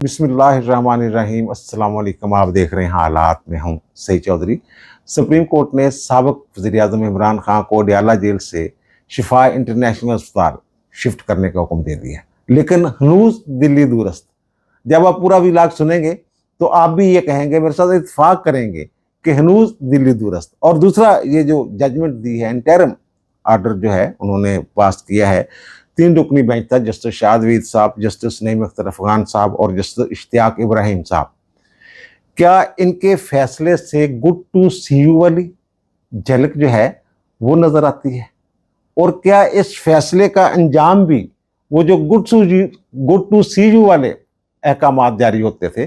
बिस्मिल्लाहिर्रहमानिर्रहीम। अस्सलाम वालेकुम। आप देख रहे हैं हालात में हूँ सईद चौधरी। सुप्रीम कोर्ट ने साबिक वज़ीर-ए-आज़म इमरान खान को डयाला जेल से शिफा इंटरनेशनल अस्पताल शिफ्ट करने का हुक्म दे दिया, लेकिन हनूज दिल्ली दूरस्त। जब आप पूरा व्लॉग सुनेंगे तो आप भी ये कहेंगे, मेरे साथ इत्तेफाक करेंगे कि हनूज दिल्ली दूरस्त। और दूसरा, ये जो जजमेंट दी है, इंटरिम आर्डर जो है उन्होंने पास किया है, 3 रुकनी बेंच था, जस्टिस शाहदवीद साहब, जस्टिस नईम अख्तर अफगान साहब और जस्टिस इश्तियाक इब्राहिम साहब। क्या इनके फैसले से गुड टू सी यू वाली झलक जो है वो नजर आती है? और क्या इस फैसले का अंजाम भी वो जो गुड टू सी यू वाले अहकामात जारी होते थे,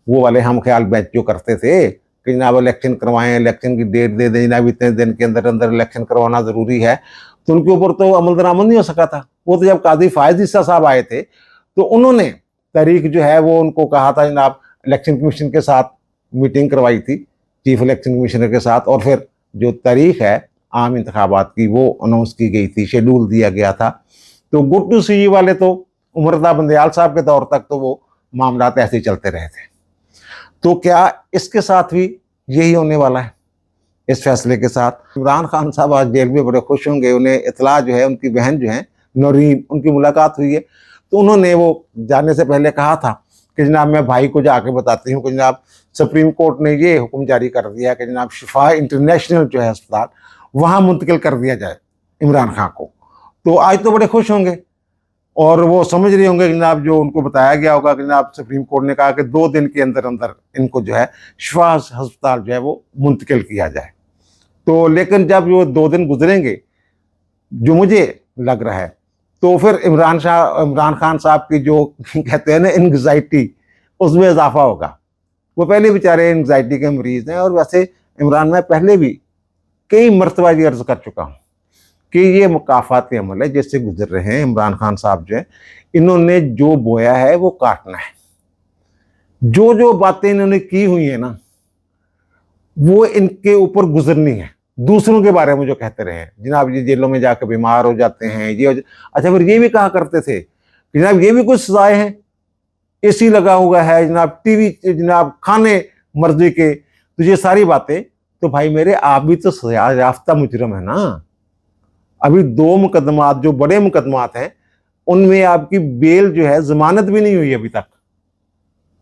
वो वाले हम ख्याल बेंच जो करते थे कि जनाब इलेक्शन करवाएं, इलेक्शन की डेट दे दें, जनाब इतने दिन के अंदर अंदर इलेक्शन करवाना जरूरी है, तो उनके ऊपर तो अमल दरामद नहीं हो सका था। वो तो जब काजी फायज ईसा साहब आए थे तो उन्होंने तारीख जो है वो उनको कहा था, जनाब इलेक्शन कमीशन के साथ मीटिंग करवाई थी, चीफ इलेक्शन कमिश्नर के साथ, और फिर जो तारीख है आम इंतखाबात की वो अनाउंस की गई थी, शेड्यूल दिया गया था। तो गुड टू सी वाले तो उमरदा बंदयाल साहब के दौर तक तो वो मामला ऐसे ही चलते रहे थे। तो क्या इसके साथ भी यही होने वाला है? इस फैसले के साथ इमरान खान साहब आज जेल में बड़े खुश होंगे। उन्हें इतला जो है, उनकी बहन जो है नौरीन, उनकी मुलाकात हुई है, तो उन्होंने वो जाने से पहले कहा था कि जनाब मैं भाई को जाके बताती हूँ कि जनाब सुप्रीम कोर्ट ने ये हुक्म जारी कर दिया कि जनाब शिफा इंटरनेशनल जो है अस्पताल वहाँ मुंतकिल कर दिया जाए इमरान खान को। तो आज तो बड़े खुश होंगे और वो समझ रहे होंगे कि जनाब जो उनको बताया गया होगा कि जनाब सुप्रीम कोर्ट ने कहा कि 2 दिन के अंदर अंदर इनको जो है शिफा अस्पताल जो है वो मुंतकिल किया जाए। तो लेकिन जब वो 2 दिन गुजरेंगे, जो मुझे लग रहा है, तो फिर इमरान खान साहब की जो कहते हैं ना एंग्जाइटी, उसमें इजाफा होगा। वो पहले बेचारे एंग्जाइटी के मरीज हैं, और वैसे इमरान में पहले भी कई मरतबा ये अर्ज कर चुका हूँ कि ये मुकाफाती अमल है जिससे गुजर रहे हैं इमरान खान साहब जो है, इन्होंने जो बोया है वो काटना है। जो जो बातें इन्होंने की हुई है ना, वो इनके ऊपर गुजरनी है। दूसरों के बारे में जो कहते रहे जनाब ये जेलों में जाकर बीमार हो जाते हैं, ये अच्छा, फिर ये भी कहा करते थे कि जनाब ये भी कुछ सजाएं हैं, एसी लगा हुआ है जनाब, टीवी जनाब, खाने मर्जी के, तो ये सारी बातें। तो भाई मेरे, आप भी तो सजा याफ्ता मुजरम है ना। अभी 2 मुकदमात जो बड़े मुकदमात हैं उनमें आपकी बेल जो है, जमानत भी नहीं हुई अभी तक,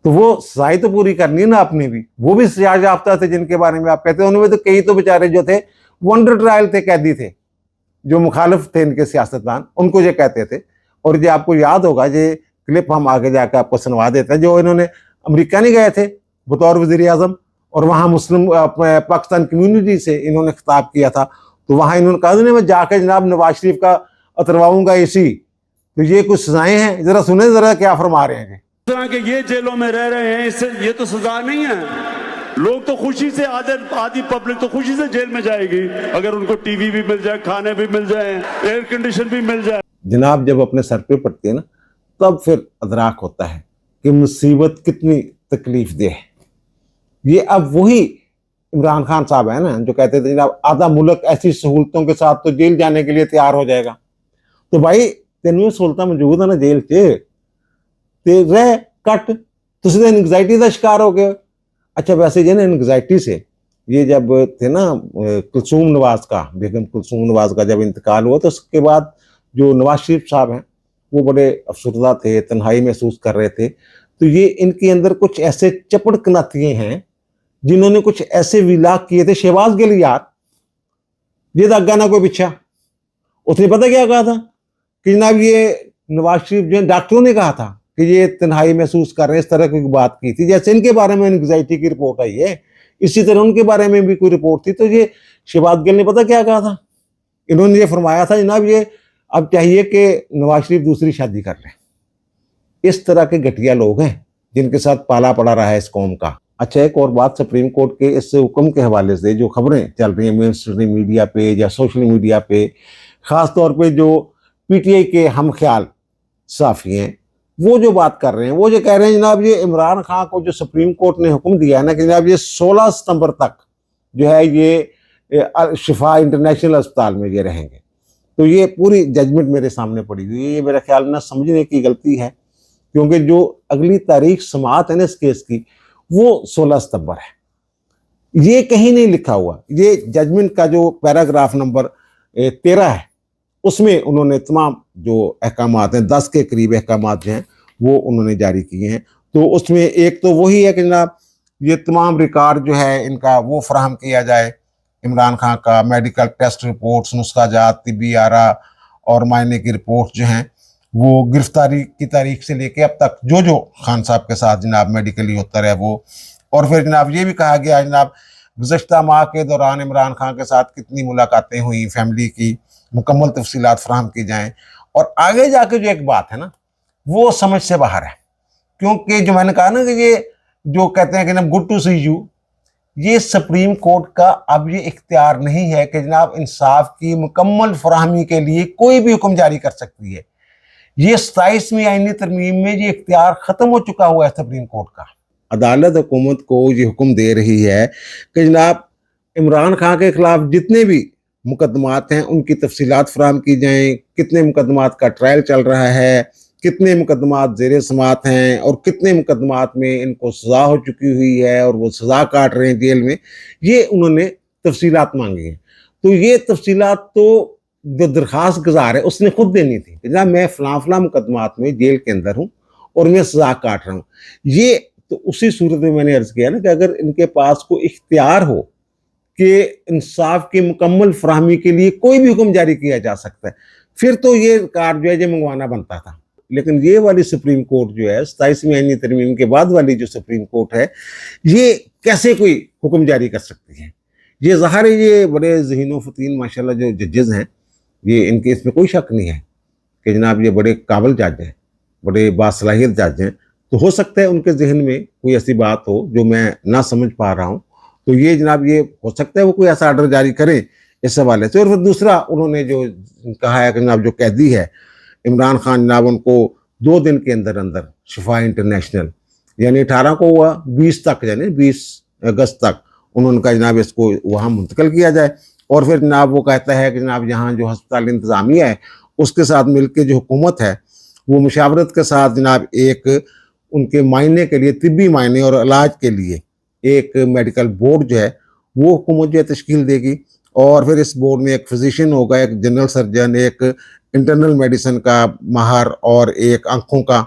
तो वो सजाएं तो पूरी करनी है ना आपने भी। वो भी सजा याफ्ता थे जिनके बारे में आप कहते हैं, उनमें तो कई तो बेचारे जो थे वो अंडर ट्रायल थे, कैदी थे, जो मुखालिफ थे इनके सियासतदान, उनको ये कहते थे। और जो आपको याद होगा, ये क्लिप हम आगे जाकर आपको सुनवा देते हैं, जो इन्होंने अमेरिका नहीं गए थे बतौर वजीर आजम, और वहाँ मुस्लिम पाकिस्तान कम्युनिटी से इन्होंने खिताब किया था। तो वहाँ इन्होंने कहा था मैं जाकर जनाब नवाज शरीफ का उतरवाऊंगा एसी। तो ये कुछ सजाएं हैं, जरा सुने जरा क्या फरमा रहे हैं। तरह के ये जेलों में रह रहे हैं, इससे ये तो सजा नहीं है। लोग तो खुशी से, आधी पब्लिक तो खुशी से जेल में जाएगी अगर उनको टीवी भी मिल जाए, खाने भी मिल जाए, एयर कंडीशन भी मिल जाए। जनाब जब अपने सर पे पड़ती है ना, तब फिर अदराक होता है कि मुसीबत कितनी तकलीफ दे है। ये अब वही इमरान खान साहब है ना जो कहते थे जनाब आधा मुल्क ऐसी सहूलतों के साथ तो जेल जाने के लिए तैयार हो जाएगा। तो भाई तेन सहूलत मौजूद है ना जेल च, ते रह कट, तुम तो एंग्जाइटी का शिकार हो गए। अच्छा, वैसे जो ना एंग्जाइटी से ये जब थे ना कुलसूम नवाज का, बेगम कुलसूम नवाज का जब इंतकाल हुआ, तो उसके बाद जो नवाज शरीफ साहब हैं वो बड़े अफसरदा थे, तन्हाई महसूस कर रहे थे। तो ये इनके अंदर कुछ ऐसे चपड़ कनातिये हैं जिन्होंने कुछ ऐसे विलाक किए थे। शहबाज गिल यार, ये तो अग्गा ना कोई पीछा, उसने पता क्या कहा था कि जनाब ये नवाज शरीफ जो डॉक्टरों ने कहा था कि ये तन्हाई महसूस कर रहे हैं, इस तरह की बात की थी। जैसे इनके बारे में एंग्जाइटी की रिपोर्ट आई है, इसी तरह उनके बारे में भी कोई रिपोर्ट थी। तो ये शहबाज गिल ने पता क्या कहा था, इन्होंने ये फरमाया था जनाब ये अब चाहिए कि नवाज शरीफ दूसरी शादी कर लें। इस तरह के घटिया लोग हैं जिनके साथ पाला पड़ा रहा है इस कौम का। अच्छा, एक और बात, सुप्रीम कोर्ट के इस हुक्म के हवाले से जो खबरें चल रही हैं मेन स्ट्रीम मीडिया पे या सोशल मीडिया पे, ख़ास तौर पे जो पीटीआई के हम ख्याल साफ़ी हैं, वो जो बात कर रहे हैं, वो जो कह रहे हैं जनाब ये इमरान खान को जो सुप्रीम कोर्ट ने हुक्म दिया है ना कि जनाब ये 16 सितंबर तक जो है ये शिफा इंटरनेशनल अस्पताल में ये रहेंगे। तो ये पूरी जजमेंट मेरे सामने पड़ी हुई है। ये मेरा ख्याल ना समझने की गलती है क्योंकि जो अगली तारीख समाअत है ना इस केस की वो 16 सितंबर है। ये कहीं नहीं लिखा हुआ, ये जजमेंट का जो पैराग्राफ नंबर 13 है उसमें उन्होंने तमाम जो अहकामात हैं, 10 के करीब अहकामात जो हैं वो उन्होंने जारी किए हैं। तो उसमें एक तो वही है कि जनाब ये तमाम रिकॉर्ड जो है इनका वो फराहम किया जाए, इमरान खान का मेडिकल टेस्ट रिपोर्ट्स, नुस्खा जात, तिब्बी आरा और मायने की रिपोर्ट जो हैं वो गिरफ्तारी की तारीख से लेके अब तक जो जो खान साहब के साथ जनाब मेडिकली होता रहा वो। और फिर जनाब ये भी कहा गया जनाब गुज़श्ता माह के दौरान इमरान खान के साथ कितनी मुलाकातें हुई, फैमिली की मुकम्मल तफसीलात फराहम की जाएँ। और आगे जाके जो एक बात है ना वो समझ से बाहर है, क्योंकि जो मैंने कहा ना कि ये जो कहते हैं कि ना गुड टू सी यू, ये सुप्रीम कोर्ट का अब ये इख्तियार नहीं है कि जनाब इंसाफ की मुकम्मल फराहमी के लिए कोई भी हुक्म जारी कर सकती है। ये 27वीं आईनी तरमीम में ये इख्तियार ख़त्म हो चुका हुआ है सुप्रीम कोर्ट का। अदालत हुकूमत को ये हुक्म दे रही है कि जनाब इमरान खान के खिलाफ जितने भी मुकदमात हैं उनकी तफसीलात फराहम की जाएँ, कितने मुकदमात का ट्रायल चल रहा है, कितने मुकदमात ज़ेर समाअत हैं और कितने मुकदमात में इनको सज़ा हो चुकी हुई है और वो सज़ा काट रहे हैं जेल में, ये उन्होंने तफसीलात मांगी हैं। तो ये तफसीलात तो जो दरख्वास्त गुजार है उसने खुद देनी थी, जनाब मैं फ़लाँ मुकदमात में जेल के अंदर हूँ और मैं सज़ा काट रहा हूँ। ये तो उसी सूरत में मैंने अर्ज़ किया ना कि अगर इनके पास कोई इख्तियार हो कि इंसाफ की मुकम्मल फराहमी के लिए कोई भी हुक्म जारी किया जा सकता है, फिर तो ये रिकॉर्ड जो है ये मंगवाना बनता था। लेकिन ये वाली सुप्रीम कोर्ट जो है 27वीं आईनी तरमीम के बाद वाली जो सुप्रीम कोर्ट है ये कैसे कोई हुक्म जारी कर सकती है? ये ज़ाहिर है ये बड़े ज़हीन व फ़तीन माशाल्लाह जो जजेज़ हैं, ये इनके इसमें कोई शक नहीं है कि जनाब ये बड़े काबिल जज हैं, बड़े बासलाहियत जज हैं। तो हो सकता है उनके जहन में कोई ऐसी बात हो जो मैं ना समझ पा रहा हूँ, तो ये जनाब ये हो सकता है वो कोई ऐसा आर्डर जारी करें इस हवाले से। और फिर दूसरा उन्होंने जो कहा है कि जनाब जो कैदी है इमरान खान, जनाब उनको 2 दिन के अंदर अंदर शिफा इंटरनेशनल यानी 18 को हुआ 20 तक यानी 20 अगस्त तक उन्होंने कहा जनाब इसको वहाँ मुंतकिल किया जाए। और फिर जनाब वो कहता है कि जनाब यहाँ जो हस्पताल इंतज़ामिया है उसके साथ मिलकर जो हुकूमत है वो मुशावरत के साथ जनाब एक उनके मायने के लिए, तिब्बी मायने और इलाज के लिए एक मेडिकल बोर्ड जो है वो हुकूमत जो है तश्कील देगी। और फिर इस बोर्ड में एक फिजिशियन होगा, एक जनरल सर्जन, एक इंटरनल मेडिसिन का माहर और एक आँखों का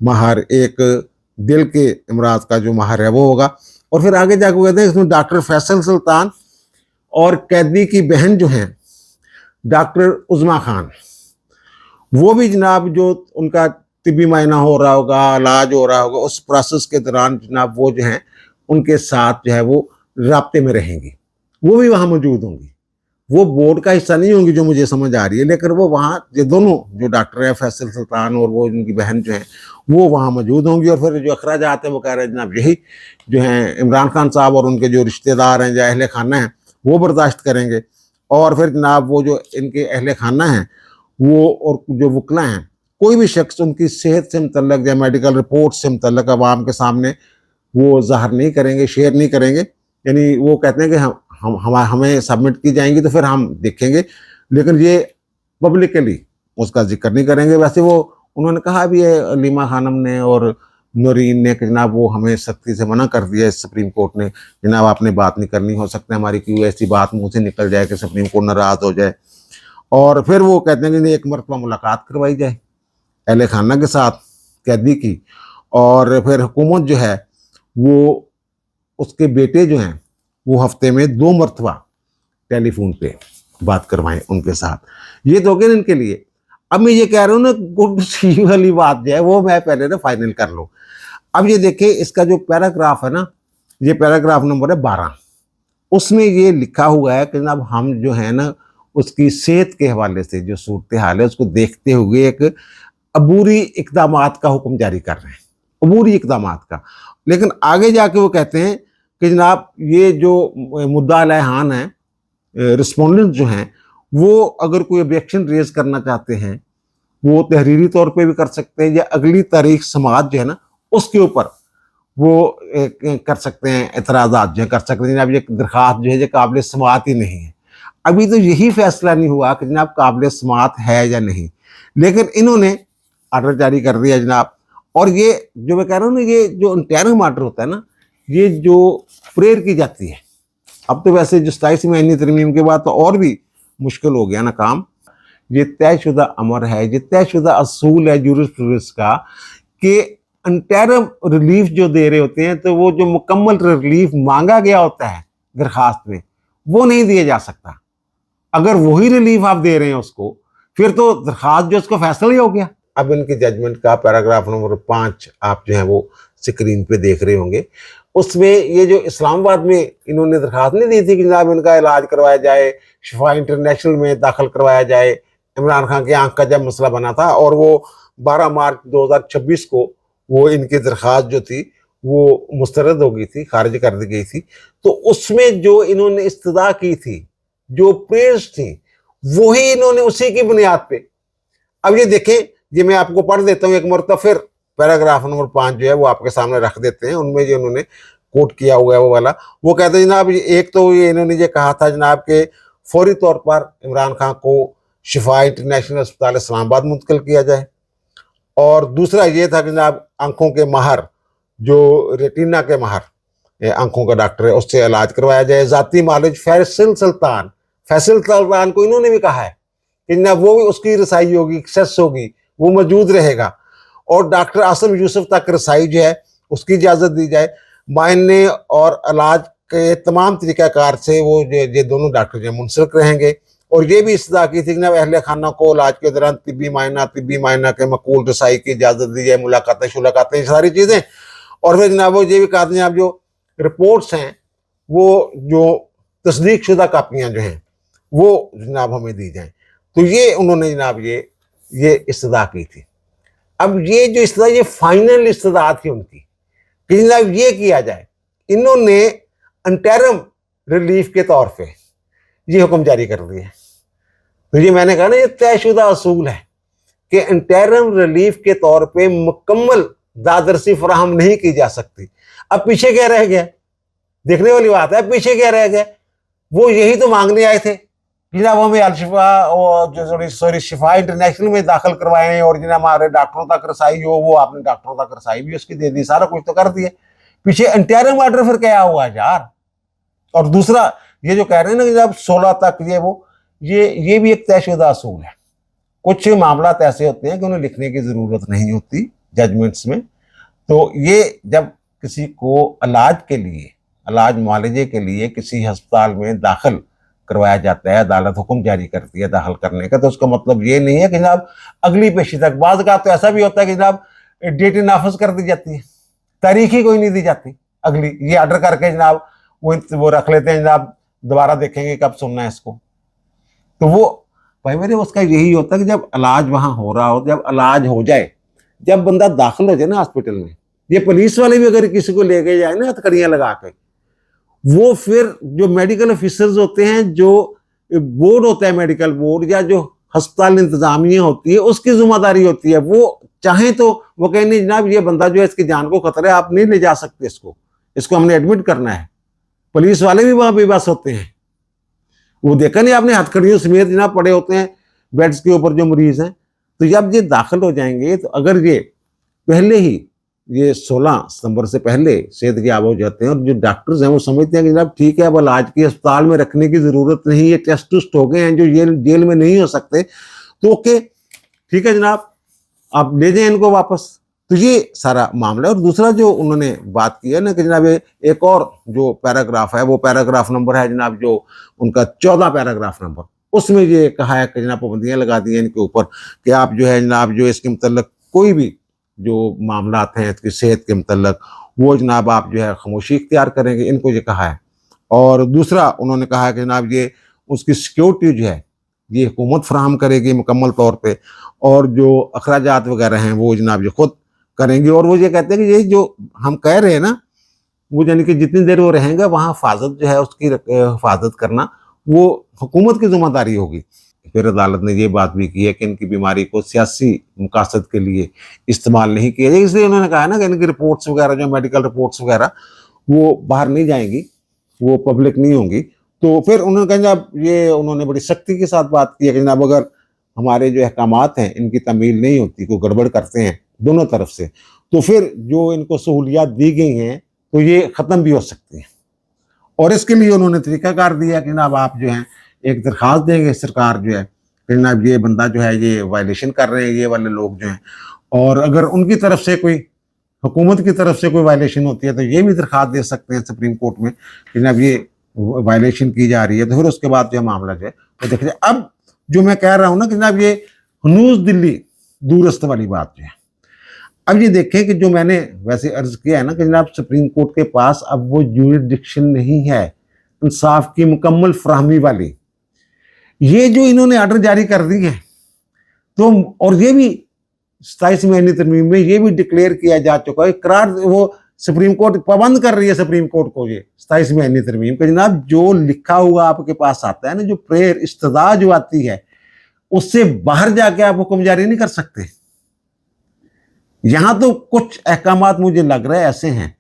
माहर, एक दिल के अमराज का जो माहर है वो होगा। और फिर आगे जाकर कहते हैं इसमें डॉक्टर फैसल सुल्तान और कैदी की बहन जो हैं डॉक्टर उज़मा खान, वो भी जनाब जो उनका तिब्बी मायना हो रहा होगा, इलाज हो रहा होगा, उस प्रोसेस के दौरान जनाब वो जो हैं उनके साथ जो है वो राब्ते में रहेंगी, वो भी वहाँ मौजूद होंगी। वो बोर्ड का हिस्सा नहीं होंगी जो मुझे समझ आ रही है, लेकिन वो वहाँ ये दोनों जो डॉक्टर है फैसल सुल्तान और वो उनकी बहन जो हैं वो वहाँ मौजूद होंगी। और फिर जो अखराजात हैं वो कह रहे हैं जनाब यही जो हैं इमरान खान साहब और उनके जो रिश्तेदार हैं, जो अहले खाना हैं वो बर्दाश्त करेंगे। और फिर जनाब वो जो इनके अहले खाना हैं वो और जो वकला हैं, कोई भी शख्स उनकी सेहत से मुतल्लक या मेडिकल रिपोर्ट से मुतल्लक आवाम के सामने वो ज़ाहिर नहीं करेंगे, शेयर नहीं करेंगे। यानी वो कहते हैं कि हमें सबमिट की जाएंगी तो फिर हम देखेंगे, लेकिन ये पब्लिकली उसका जिक्र नहीं करेंगे। वैसे वो उन्होंने कहा भी है अलीमा खानम ने और नूरीन ने कि जनाब वो हमें सख्ती से मना कर दिया है सुप्रीम कोर्ट ने, जनाब आपने बात नहीं करनी, हो सकता है हमारी कोई ऐसी बात मुँह से निकल जाए कि सुप्रीम कोर्ट नाराज़ हो जाए। और फिर वो कहते हैं कि एक मरतबा मुलाकात करवाई जाए अहले खाना के साथ कैदी की, और फिर हुकूमत जो है वो उसके बेटे जो हैं वो हफ्ते में 2 मरतबा टेलीफोन पे बात करवाएं उनके साथ। ये तो हो गया इनके लिए। अब मैं ये कह रहा हूँ ना गुड सी वाली बात जो है वो मैं पहले ना फाइनल कर लूँ। अब ये देखिए इसका जो पैराग्राफ है ना, ये पैराग्राफ नंबर है 12, उसमें ये लिखा हुआ है कि जनाब हम जो है ना उसकी सेहत के हवाले से जो सूरत हाल है उसको देखते हुए एक अबूरी इक़दामात का हुक्म जारी कर रहे हैं, अबूरी इक़दामात का। लेकिन आगे जाके वो कहते हैं कि जनाब ये जो मुद्दा अलैहान है, रिस्पोंडेंट जो हैं वो अगर कोई ऑब्जेक्शन रेज करना चाहते हैं वो तहरीरी तौर पे भी कर सकते हैं, या अगली तारीख समाअत जो है ना उसके ऊपर वो कर सकते हैं, एतराज़ात जो है कर सकते हैं। जनाब ये दरख्वास्त जो है ये काबिल समाअत ही नहीं है। अभी तो यही फैसला नहीं हुआ कि जनाब काबिल समाअत है या नहीं, लेकिन इन्होंने आर्डर जारी कर दिया जनाब। और ये जो मैं कह रहा हूँ ना, ये जो इंटरिम ऑर्डर होता है ना, ये जो प्रेयर की जाती है, अब तो वैसे जो 27वीं आईनी तरमीम के बाद तो और भी मुश्किल हो गया ना काम। ये तयशुदा अमर है, ये तयशुदा असूल है जूरिस्प्रूडेंस का कि इंटरिम रिलीफ जो दे रहे होते हैं, तो वो जो मुकम्मल रिलीफ मांगा गया होता है दरखास्त में, वो नहीं दिया जा सकता। अगर वही रिलीफ आप दे रहे हैं उसको, फिर तो दरखास्त जो उसका फैसला ही हो गया। अब इनके जजमेंट का पैराग्राफ नंबर 5 आप जो है वो स्क्रीन पे देख रहे होंगे। उसमें ये जो इस्लामाबाद में इन्होंने दरखास्त नहीं दी थी कि जनाब इनका इलाज करवाया जाए, शिफा इंटरनेशनल में दाखिल करवाया जाए, इमरान खान की आंख का जब मसला बना था, और वो 12 मार्च 2026 को वो इनकी दरखास्त जो थी वो मुस्तरद हो गई थी, खारिज कर दी गई थी। तो उसमें जो इन्होंने इस्तदा की थी, जो प्रेयर्स थी, वही इन्होंने उसी की बुनियाद पे, अब ये देखें, ये मैं आपको पढ़ देता हूँ एक मरतबा फिर, पैराग्राफ नंबर 5 जो है वो आपके सामने रख देते हैं। उनमें जो उन्होंने कोट किया हुआ है वो वाला, वो कहते हैं जनाब, एक तो ये इन्होंने ये कहा था जनाब के फौरी तौर पर इमरान खान को शिफा इंटरनेशनल अस्पताल इस्लामाबाद मुंतकिल किया जाए, और दूसरा ये था कि जनाब आंखों के माहर, जो रेटिना के माहर आंखों का डॉक्टर है, उससे इलाज करवाया जाए। ज़ाती मालिज फैसल सुल्तान को इन्होंने भी कहा है कि ना वो भी उसकी रसाई होगी, एक्सेस होगी, वो मौजूद रहेगा, और डॉक्टर आसम यूसुफ तक रसाई जो है उसकी इजाज़त दी जाए। मायने और इलाज के तमाम तरीक़ाकार से वो ये दोनों डॉक्टर जो मुंसलिक रहेंगे। और ये भी इस्तदा की थी कि ना अहले खाना को इलाज के दौरान तिब्बी मायना के मकबूल रसाई की इजाज़त दी जाए, मुलाकातें सारी चीज़ें। और फिर जनाब वो ये भी कहा था जनाब जो रिपोर्ट्स हैं, वो जो तस्दीक शुदा कापियाँ जो हैं वो जनाब हमें दी जाएँ। तो ये उन्होंने जनाब ये इस्तदा की थी। अब ये जो इस्तदा, ये फाइनल इस्तदा थी उनकी कि जनाब ये किया जाए। इन्होंने इंटरिम रिलीफ के तौर पे ये हुक्म जारी कर दिया। तो ये मैंने कहा ना, ये तयशुदा असूल है कि इंटरिम रिलीफ के तौर पे मुकम्मल दादरसी फराहम नहीं की जा सकती। अब पीछे क्या रह गया, देखने वाली बात है, पीछे क्या रह गया। वो यही तो मांगने आए थे जनाब हमें अलशिफा और सॉरी शिफा इंटरनेशनल में दाखिल करवाएं, और जनाब हमारे डॉक्टरों तक रसाई हो, वो आपने डॉक्टरों तक रसाई भी उसकी दे दी, सारा कुछ तो कर दिया। पीछे इंटरिम ऑर्डर फिर क्या हुआ यार। और दूसरा ये जो कह रहे हैं ना कि जब 16 तक ये भी एक तयशुदा असूल है। कुछ मामला ऐसे होते हैं कि उन्हें लिखने की जरूरत नहीं होती जजमेंट्स में। तो ये जब किसी को इलाज मुआलजे के लिए किसी अस्पताल में दाखिल करवाया जाता है, अदालत हुक्म जारी करती है दाखिल करने का, तो उसका मतलब ये नहीं है कि जनाब अगली पेशी तक। बाज़ का तो ऐसा भी होता है कि जनाब डेट नाफिज कर दी जाती है, तारीख ही कोई नहीं दी जाती अगली, ये ऑर्डर करके जनाब वो रख लेते हैं, जनाब दोबारा देखेंगे कब सुनना है इसको। तो वो भाई मेरे उसका यही होता है कि जब इलाज वहाँ हो रहा हो, जब इलाज हो जाए, जब बंदा दाखिल हो जाए ना हॉस्पिटल में, ये पुलिस वाले भी अगर किसी को लेके जाए ना हथकड़ियाँ लगा के, वो फिर जो मेडिकल ऑफिसर्स होते हैं, जो बोर्ड होता है मेडिकल बोर्ड, या जो अस्पताल इंतजामिया होती है, उसकी जिम्मेदारी होती है। वो चाहें तो वो कहें जनाब ये बंदा जो है इसकी जान को खतरा है, आप नहीं ले जा सकते इसको हमने एडमिट करना है। पुलिस वाले भी वहां बेबस होते हैं। वो देखा नहीं आपने, हथकड़ियों समेत जनाब पड़े होते हैं बेड्स के ऊपर जो मरीज हैं। तो जब ये दाखिल हो जाएंगे, तो अगर ये पहले ही ये 16 सितंबर से पहले सेहत याब हो जाते हैं, और जो डॉक्टर्स हैं वो समझते हैं कि जनाब ठीक है, अब इलाज की अस्पताल में रखने की जरूरत नहीं, ये टेस्ट टूस्ट हो गए हैं जो जेल में नहीं हो सकते, तो ओके ठीक है जनाब, आप ले जाएं इनको वापस। तो ये सारा मामला है। और दूसरा जो उन्होंने बात की है ना कि जनाब एक और जो पैराग्राफ है, वो पैराग्राफ नंबर है जनाब जो उनका 14 पैराग्राफ नंबर, उसमें ये कहा है कि जनाब पाबंदियाँ लगा दी हैं इनके ऊपर कि आप जो है जनाब जो इसके मतलब कोई भी जो मामला हैं इसकी सेहत के मतलब, वो जनाब आप जो है खामोशी इख्तियार करेंगे, इनको ये कहा है। और दूसरा उन्होंने कहा है कि जनाब ये उसकी सिक्योरिटी जो है ये हुकूमत फराहम करेगी मुकम्मल तौर पे, और जो अखराजात वगैरह हैं वो जनाब ये खुद करेंगे। और वो ये कहते हैं कि ये जो हम कह रहे हैं ना, वो यानी कि जितनी देर वो रहेंगे वहाँ हिफाजत जो है उसकी हिफाजत करना वो हुकूमत की जिम्मेदारी होगी। फिर अदालत ने ये बात भी की है कि इनकी बीमारी को सियासी मकासद के लिए इस्तेमाल नहीं किया जाए, इसलिए उन्होंने कहा है ना कि इनकी रिपोर्ट्स वगैरह जो मेडिकल रिपोर्ट्स वगैरह वो बाहर नहीं जाएंगी, वो पब्लिक नहीं होंगी। तो फिर उन्होंने कहा जनाब ये उन्होंने बड़ी सख्ती के साथ बात की है कि जनाब अगर हमारे जो अहकामात हैं इनकी तमील नहीं होती, कोई गड़बड़ करते हैं दोनों तरफ से, तो फिर जो इनको सहूलियात दी गई हैं तो ये ख़त्म भी हो सकती हैं। और इसके लिए उन्होंने तरीकाकार दिया कि जनाब आप जो हैं एक दरख्वास्त देंगे सरकार जो है कि जनाब ये बंदा जो है ये वायलेशन कर रहे हैं ये वाले लोग जो हैं, और अगर उनकी तरफ से कोई हुकूमत की तरफ से कोई वायलेशन होती है तो ये भी दरख्वास्त दे सकते हैं सुप्रीम कोर्ट में कि जनाब ये वायलेशन की जा रही है, तो फिर उसके बाद जो मामला जो है वो देखिए। अब जो मैं कह रहा हूँ ना कि जनाब ये हनूज दिल्ली दूरस्थ वाली बात जो है, अब ये देखें कि जो मैंने वैसे अर्ज किया है ना कि जनाब सुप्रीम कोर्ट के पास अब वो ज्यूरिडिक्शन नहीं है इंसाफ की मुकम्मल फराहमी वाली। ये जो इन्होंने ऑर्डर जारी कर दी है तो, और ये भी 27वीं आईनी तरमीम में ये भी डिक्लेयर किया जा चुका है, करार वो सुप्रीम कोर्ट पाबंद कर रही है सुप्रीम कोर्ट को ये 27वीं आईनी तरमीम के जनाब जो लिखा हुआ आपके पास आता है ना, जो प्रेयर इस्तदा जो आती है उससे बाहर जाके आप हुक्म जारी नहीं कर सकते। यहां तो कुछ अहकामात मुझे लग रहा है ऐसे हैं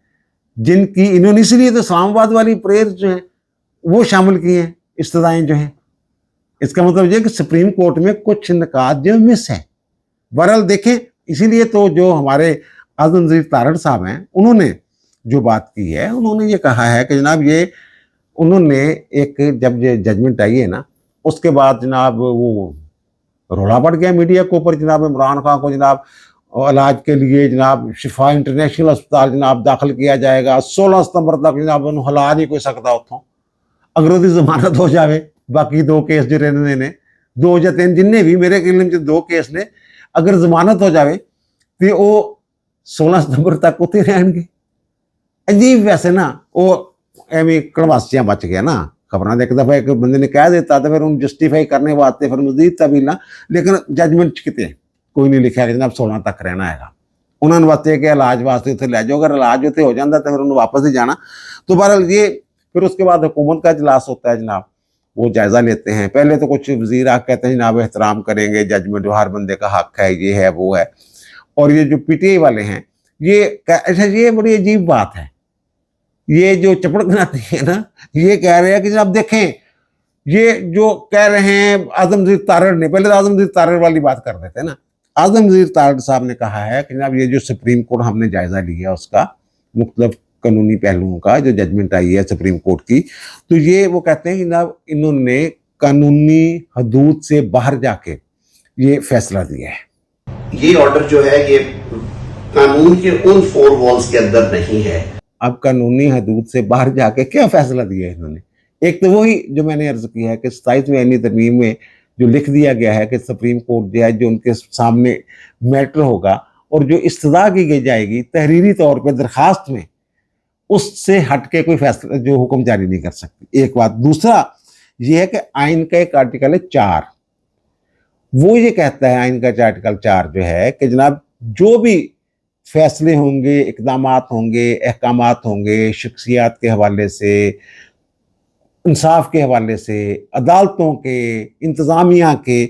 जिनकी इन्होंने, इसलिए तो इस्लामाबाद वाली प्रेयर जो है वो शामिल की हैं इस्तदाएं जो हैं। इसका मतलब ये कि सुप्रीम कोर्ट में कुछ निकात जो मिस है। बहरहाल देखें, इसीलिए तो जो हमारे आज़म नज़ीर तारड़ साहब हैं उन्होंने जो बात की है, उन्होंने ये कहा है कि जनाब ये उन्होंने एक जब ये जजमेंट आई है ना उसके बाद जनाब वो रोला पड़ गया मीडिया के ऊपर जनाब इमरान खान को जनाब इलाज के लिए जनाब शिफा इंटरनेशनल अस्पताल जनाब दाखिल किया जाएगा 16 सितंबर तक जनाब उन्होंने हला नहीं कोई सकता उतों, अगर उसकी जमानत हो जाए। बाकी 2 केस जो रहने ने 2 या 3 जिन्ने भी मेरे इल्म च 2 केस ने, अगर जमानत हो जाए तो वो 16 सितंबर तक उत्थे रहणगे। अजीब वैसे ना वो एवं कड़वासियां बच गया ना, खबर एक दफा एक बंदे ने कह देता तो फिर उन्हें जस्टिफाई करने वास्ते फिर मजीद तबीला, लेकिन जजमेंट कितने कोई नहीं लिखा कि जनाब 16 तक रहना है। उन्होंने वास्ते कि इलाज वास्ते उत्थे लै जाओ, अगर इलाज उत्थे हो जाता तो फिर उन्होंने वापस ही जाना। तो बहरहाल ये फिर उसके बाद हुकूमत का इजलास होता है जनाब, वो जायज़ा लेते हैं। पहले तो कुछ वज़ीर आके कहते हैं जनाब एहतराम करेंगे जजमेंट, जो हर बंदे का हक है, ये है वो है। और ये जो PTI वाले हैं ये अच्छा, ये बड़ी अजीब बात है, ये जो चपड़ बनाती है ना, ये कह रहे हैं कि जनाब देखें ये जो कह रहे हैं आज़म नज़ीर तारड़ ने, पहले तो आज़म नज़ीर तारड़ वाली बात कर रहे थे ना, आज़म नज़ीर तारड़ साहब ने कहा है कि जनाब ये जो सुप्रीम कोर्ट हमने जायज़ा लिया उसका मुख्तलिफ कानूनी पहलुओं का, जो जजमेंट आई है सुप्रीम कोर्ट की, तो ये वो कहते हैं कि जनाब इन्होंने कानूनी हदूद से बाहर जाके ये फैसला दिया है। ये ऑर्डर जो है ये कानून के उन 4 वॉल्स के अंदर नहीं है। अब कानूनी हदूद से बाहर जाके क्या फैसला दिया है इन्होंने? एक तो वही जो मैंने अर्ज किया है कि 27वीं आईनी तरमीम में जो लिख दिया गया है कि सुप्रीम कोर्ट जो है जो उनके सामने मैटर होगा और जो इस्तदा की जाएगी तहरीरी तौर पर दरखास्त में, उससे हट के कोई फैसला जो हुक्म जारी नहीं कर सकती। एक बात। दूसरा ये है कि आइन का एक आर्टिकल है 4, वो ये कहता है आइन का आर्टिकल 4 जो है कि जनाब जो भी फैसले होंगे, इकदामात होंगे, अहकामात होंगे शख्सियात के हवाले से, इंसाफ के हवाले से, अदालतों के, इंतज़ामिया के,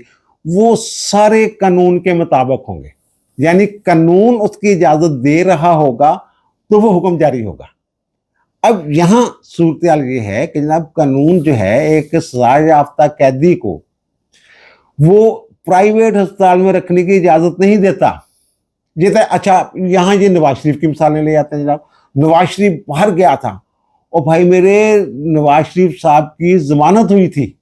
वो सारे कानून के मुताबिक होंगे। यानी कानून उसकी इजाज़त दे रहा होगा तो वो हुक्म जारी होगा। अब यहाँ सूरत ये है कि जनाब कानून जो है एक सजा याफ्ता कैदी को वो प्राइवेट अस्पताल में रखने की इजाज़त नहीं देता। ये तो अच्छा, यहाँ ये नवाज शरीफ की मिसालें ले जाते हैं जनाब। नवाज शरीफ बाहर गया था और भाई मेरे नवाज शरीफ साहब की जमानत हुई थी,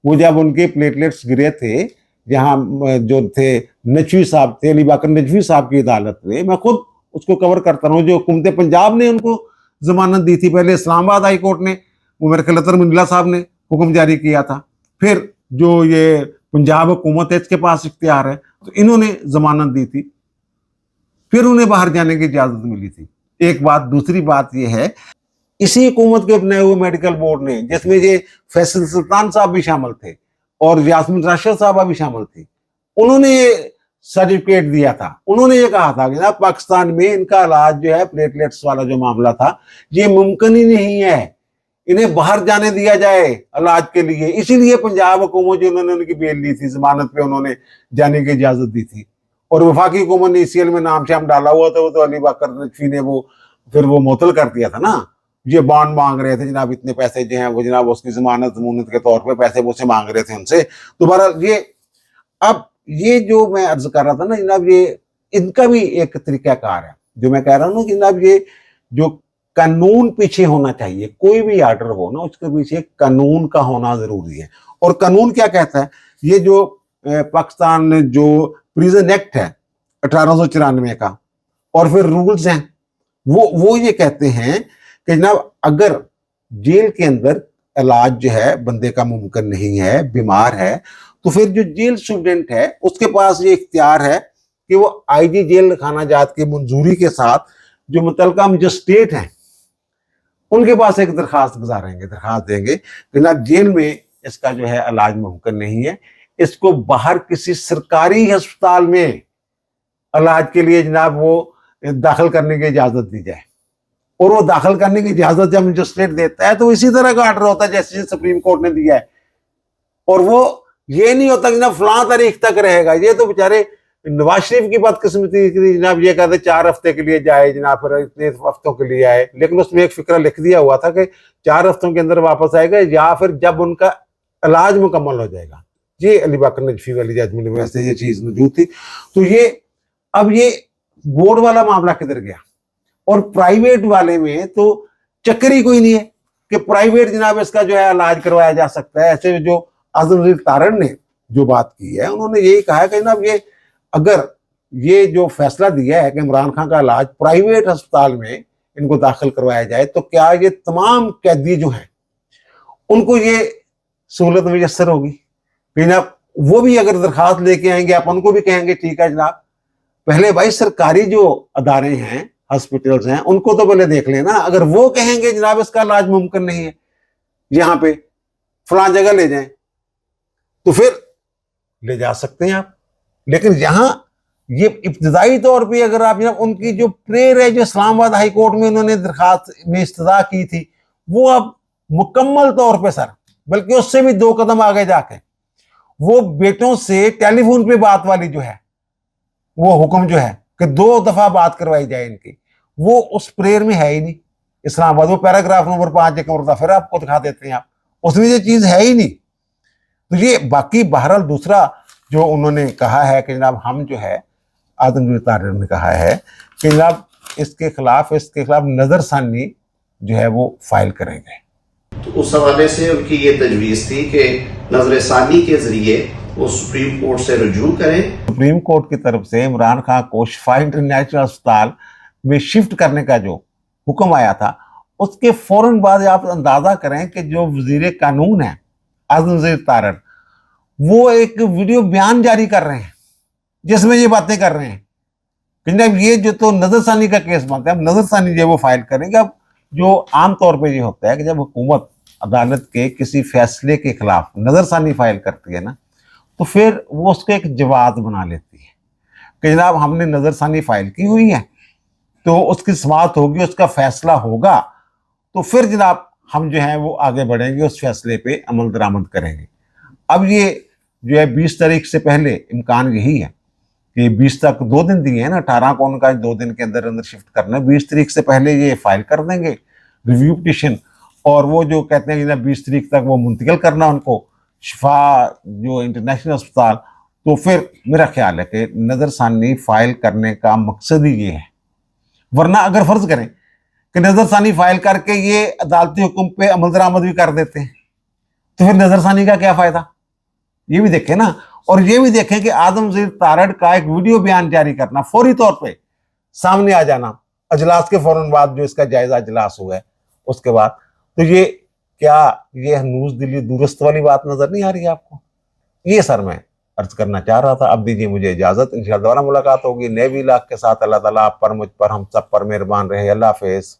वो जब उनके प्लेटलेट्स गिरे थे, जहाँ जो थे नजवी साहब थे, अली बाकर नजवी साहब की अदालत में, मैं खुद उसको कवर करता हूँ, जो हुकूमत पंजाब ने उनको जमानत दी थी। पहले इस्लामाबाद हाई कोर्ट ने, वो मेरे ख्याल अतर मुनीला साहब ने हुक्म जारी किया था, फिर जो ये पंजाब हुकूमत है इसके पास इख्तियार है, तो इन्होंने जमानत दी थी, फिर उन्हें बाहर जाने की इजाजत मिली थी। एक बात। दूसरी बात यह है, इसी हुकूमत के बनाए हुए मेडिकल बोर्ड ने, जिसमें ये फैसल सुल्तान साहब भी शामिल थे और यास्मीन राशिद साहबा भी शामिल थी, उन्होंने सर्टिफिकेट दिया था। उन्होंने ये कहा था कि ना पाकिस्तान में इनका इलाज जो है प्लेटलेट्स वाला जो मामला था ये मुमकिन ही नहीं है, इन्हें बाहर जाने दिया जाए इलाज के लिए। इसीलिए पंजाब हुकूमत जो उन्होंने उनकी बेल ली थी, जमानत पे उन्होंने जाने की इजाजत दी थी। और वफाकी हुकूमत ने ECL में नाम शाम डाला हुआ था, वो तो अली बाकर नजवी ने वो फिर वो मुअत्तल कर दिया था ना। ये बॉन्ड मांग रहे थे जनाब, इतने पैसे जो हैं वो जनाब उसकी जमानत जमूनत के तौर पे पैसे वो से मांग रहे थे उनसे। तो बहरहाल ये अब ये जो मैं अर्ज कर रहा था ना जनाब, ये इनका भी एक तरीकाकार है। जो मैं कह रहा हूँ ना कि जनाब ये जो कानून पीछे होना चाहिए, कोई भी आर्डर हो ना उसके पीछे कानून का होना जरूरी है। और कानून क्या कहता है, ये जो पाकिस्तान जो प्रिजन एक्ट है 1894 का और फिर रूल्स हैं वो ये कहते हैं कि जनाब अगर जेल के अंदर इलाज जो है बंदे का मुमकिन नहीं है, बीमार है, तो फिर जो जेल स्टूडेंट है उसके पास ये इख्तियार है कि वो आईजी जेल खाना जात की मंजूरी के साथ जो मुतलका मजिस्ट्रेट हैं उनके पास एक दरखास्त गुजारेंगे, दरखास्त देंगे कि जनाब जेल में इसका जो है इलाज मुमकिन नहीं है, इसको बाहर किसी सरकारी अस्पताल में इलाज के लिए जनाब वो दाखिल करने की इजाजत दी जाए। और वो दाखिल करने की इजाजत जब मजिस्ट्रेट देता है तो इसी तरह का ऑर्डर होता है जैसे सुप्रीम कोर्ट ने दिया है। और वो ये नहीं होता कि जनाब फलां तारीख तक रहेगा। ये तो बेचारे नवाज शरीफ की बदकिस्मती थी जनाब, ये कहते 4 हफ्ते के लिए जाए जनाब, फिर इतने हफ्तों के लिए आए, लेकिन उसमें एक फिक्रा लिख दिया हुआ था कि 4 हफ्तों के अंदर वापस आएगा या फिर जब उनका इलाज मुकम्मल हो जाएगा। ये अली बाकर नजफी वाली जजमेंट में वैसे ये चीज मौजूद थी। तो ये अब ये बोर्ड वाला मामला किधर गया? और प्राइवेट वाले में तो चक्कर ही कोई नहीं है कि प्राइवेट जनाब इसका जो है इलाज करवाया जा सकता है। ऐसे जो आजम तारण ने जो बात की है उन्होंने यही कहा कि जनाब ये अगर ये जो फैसला दिया है कि इमरान खान का इलाज प्राइवेट अस्पताल में इनको दाखिल करवाया जाए तो क्या ये तमाम कैदी जो हैं उनको ये सहूलत मुयसर होगी? जनाब वो भी अगर दरखास्त लेके आएंगे आप उनको भी कहेंगे ठीक है जनाब पहले भाई सरकारी जो अदारे हैं हॉस्पिटल्स हैं उनको तो पहले देख लेना। अगर वो कहेंगे जनाब इसका इलाज मुमकिन नहीं है यहाँ पे फलां जगह ले जाएं तो फिर ले जा सकते हैं आप। लेकिन यहाँ ये इब्तदाई तौर पे अगर आप जनाब उनकी जो प्रेयर है जो इस्लामाबाद हाई कोर्ट में उन्होंने दरखास्त में इस्तदा की थी वो अब मुकम्मल तौर पे सर बल्कि उससे भी 2 कदम आगे जाके वो बेटों से टेलीफोन पे बात वाली जो है वो हुक्म जो है कि 2 दफा बात करवाई जाए इनकी, वो उस प्रेयर में है ही नहीं। इस्लामाबाद वो पैराग्राफ नंबर 5 एक और फिर आपको दिखा देते हैं आप, उसमें ये चीज है ही नहीं। तो ये बाकी बहरहाल दूसरा जो उन्होंने कहा है कि जनाब हम जो है आदमगीर तारिर ने कहा है कि जनाब इसके खिलाफ नजरसानी जो है वो फाइल करेंगे। तो उस हवाले से उनकी ये तजवीज़ थी कि नजरसानी के जरिए वो सुप्रीम कोर्ट से रुजू करें। सुप्रीम कोर्ट की तरफ से इमरान खान को शिफा इंटरनेशनल अस्पताल में शिफ्ट करने का जो हुक्म आया था उसके फौरन बाद आप अंदाजा करें कि जो वजीर कानून है आजमगीर तारिर वो एक वीडियो बयान जारी कर रहे हैं जिसमें ये बातें कर रहे हैं कि जनाब ये जो तो नजरसानी का केस बनता है, अब नजरसानी जो वो फाइल करेंगे। अब जो आमतौर पे ये होता है कि जब हुकूमत अदालत के किसी फैसले के खिलाफ नजरसानी फाइल करती है ना तो फिर वो उसको एक जवाब बना लेती है कि जनाब हमने नजरसानी फाइल की हुई है तो उसकी समाअत होगी, उसका फैसला होगा तो फिर जनाब हम जो है वो आगे बढ़ेंगे, उस फैसले पे अमल दरामद करेंगे। अब ये जो है 20 तारीख से पहले इम्कान यही है कि 20 तक 2 दिन दिए हैं ना, 18 को उनका 2 दिन के अंदर अंदर शिफ्ट करना है, 20 तारीख से पहले ये फाइल कर देंगे रिव्यू पिटिशन। और वो जो कहते हैं कि 20 तारीख तक वो मुंतकिल करना उनको शिफा जो इंटरनेशनल अस्पताल, तो फिर मेरा ख्याल है कि नजरसानी फाइल करने का मकसद ही ये है। वरना अगर फर्ज करें कि नजरसानी फाइल करके ये अदालती हुक्म पे अमल दरामद भी कर देते हैं तो फिर नजरसानी का क्या फायदा, ये भी देखें ना। और ये भी देखें कि आदमगीर तारिर का एक वीडियो बयान जारी करना, फौरी तौर पे सामने आ जाना अजलास के फौरन बाद जो इसका जायजा अजलास हुआ है उसके बाद, तो ये क्या ये हनूज दिली दुरुस्त वाली बात नजर नहीं आ रही है आपको? ये सर मैं अर्ज करना चाह रहा था। अब दीजिए मुझे इजाजत, इंशाअल्लाह दोबारा मुलाकात होगी नए इलाके के साथ। अल्लाह ताला आप पर, मुझ पर, हम सब पर मेहरबान रहे। अल्लाह हाफिज।